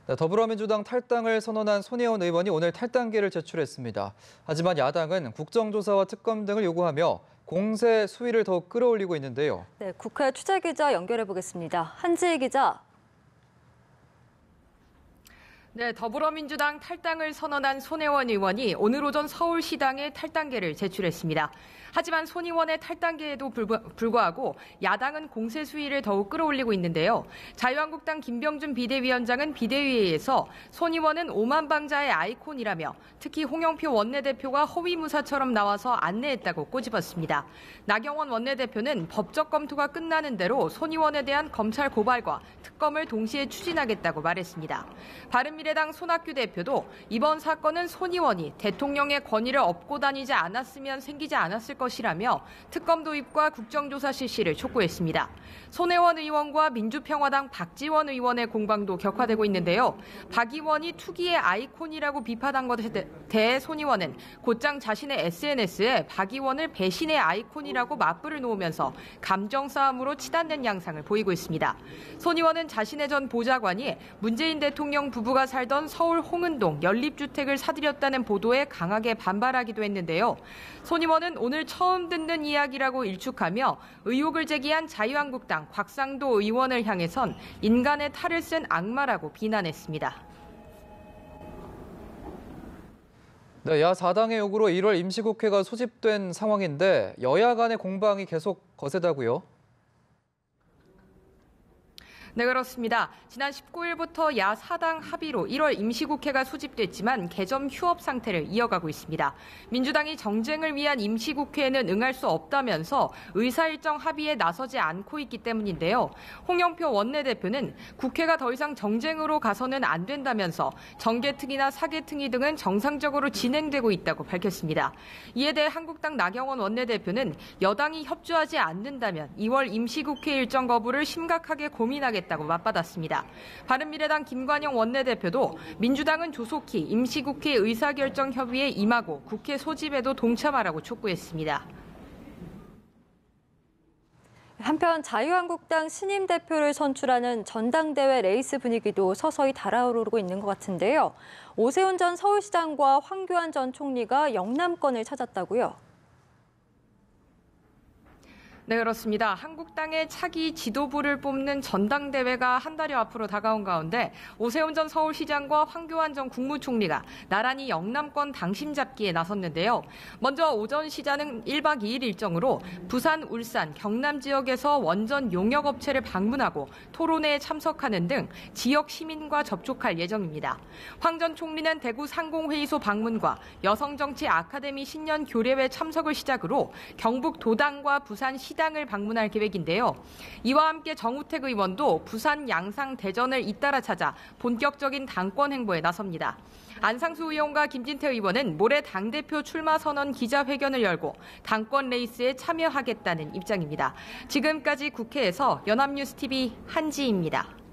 네, 더불어민주당 탈당을 선언한 손혜원 의원이 오늘 탈당계를 제출했습니다. 하지만 야당은 국정조사와 특검 등을 요구하며 공세 수위를 더욱 끌어올리고 있는데요. 네, 국회 취재기자 연결해 보겠습니다. 한지희 기자. 네, 더불어민주당 탈당을 선언한 손혜원 의원이 오늘 오전 서울시당에 탈당계를 제출했습니다. 하지만 손 의원의 탈당계에도 불구하고 야당은 공세 수위를 더욱 끌어올리고 있는데요. 자유한국당 김병준 비대위원장은 비대위에서 손 의원은 오만방자의 아이콘이라며 특히 홍영표 원내대표가 허위무사처럼 나와서 안내했다고 꼬집었습니다. 나경원 원내대표는 법적 검토가 끝나는 대로 손 의원에 대한 검찰 고발과 특검을 동시에 추진하겠다고 말했습니다. 바른미래당 손학규 대표도 이번 사건은 손 의원이 대통령의 권위를 업고 다니지 않았으면 생기지 않았을 것이라며 특검 도입과 국정조사 실시를 촉구했습니다. 손혜원 의원과 민주평화당 박지원 의원의 공방도 격화되고 있는데요. 박 의원이 투기의 아이콘이라고 비판한 것에 대해 손 의원은 곧장 자신의 SNS에 박 의원을 배신의 아이콘이라고 맞불을 놓으면서 감정 싸움으로 치닫는 양상을 보이고 있습니다. 손 의원은 자신의 전 보좌관이 문재인 대통령 부부가 살던 서울 홍은동 연립주택을 사들였다는 보도에 강하게 반발하기도 했는데요. 손 의원은 오늘 처음 듣는 이야기라고 일축하며 의혹을 제기한 자유한국당 곽상도 의원을 향해선 인간의 탈을 쓴 악마라고 비난했습니다. 네, 야4당의 요구로 1월 임시국회가 소집된 상황인데 여야 간의 공방이 계속 거세다고요? 네, 그렇습니다. 지난 19일부터 야4당 합의로 1월 임시국회가 소집됐지만 개점 휴업 상태를 이어가고 있습니다. 민주당이 정쟁을 위한 임시국회에는 응할 수 없다면서 의사일정 합의에 나서지 않고 있기 때문인데요. 홍영표 원내대표는 국회가 더 이상 정쟁으로 가서는 안 된다면서 정개특위나 사개특위 등은 정상적으로 진행되고 있다고 밝혔습니다. 이에 대해 한국당 나경원 원내대표는 여당이 협조하지 않는다면 2월 임시국회 일정 거부를 심각하게 고민하겠다고 맞받았습니다. 바른미래당 김관영 원내대표도 민주당은 조속히 임시국회 의사결정 협의에 임하고 국회 소집에도 동참하라고 촉구했습니다. 한편 자유한국당 신임 대표를 선출하는 전당대회 레이스 분위기도 서서히 달아오르고 있는 것 같은데요. 오세훈 전 서울시장과 황교안 전 총리가 영남권을 찾았다고요? 네, 그렇습니다. 한국당의 차기 지도부를 뽑는 전당대회가 한 달여 앞으로 다가온 가운데 오세훈 전 서울시장과 황교안 전 국무총리가 나란히 영남권 당심 잡기에 나섰는데요. 먼저 오전 시장은 1박 2일 일정으로 부산, 울산, 경남 지역에서 원전 용역업체를 방문하고 토론회에 참석하는 등 지역 시민과 접촉할 예정입니다. 황 전 총리는 대구 상공회의소 방문과 여성정치 아카데미 신년 교례회 참석을 시작으로 경북 도당과 부산 시당을 방문할 계획인데요. 이와 함께 정우택 의원도 부산, 양상, 대전을 잇따라 찾아 본격적인 당권 행보에 나섭니다. 안상수 의원과 김진태 의원은 모레 당대표 출마 선언 기자회견을 열고 당권 레이스에 참여하겠다는 입장입니다. 지금까지 국회에서 연합뉴스TV 한지희입니다.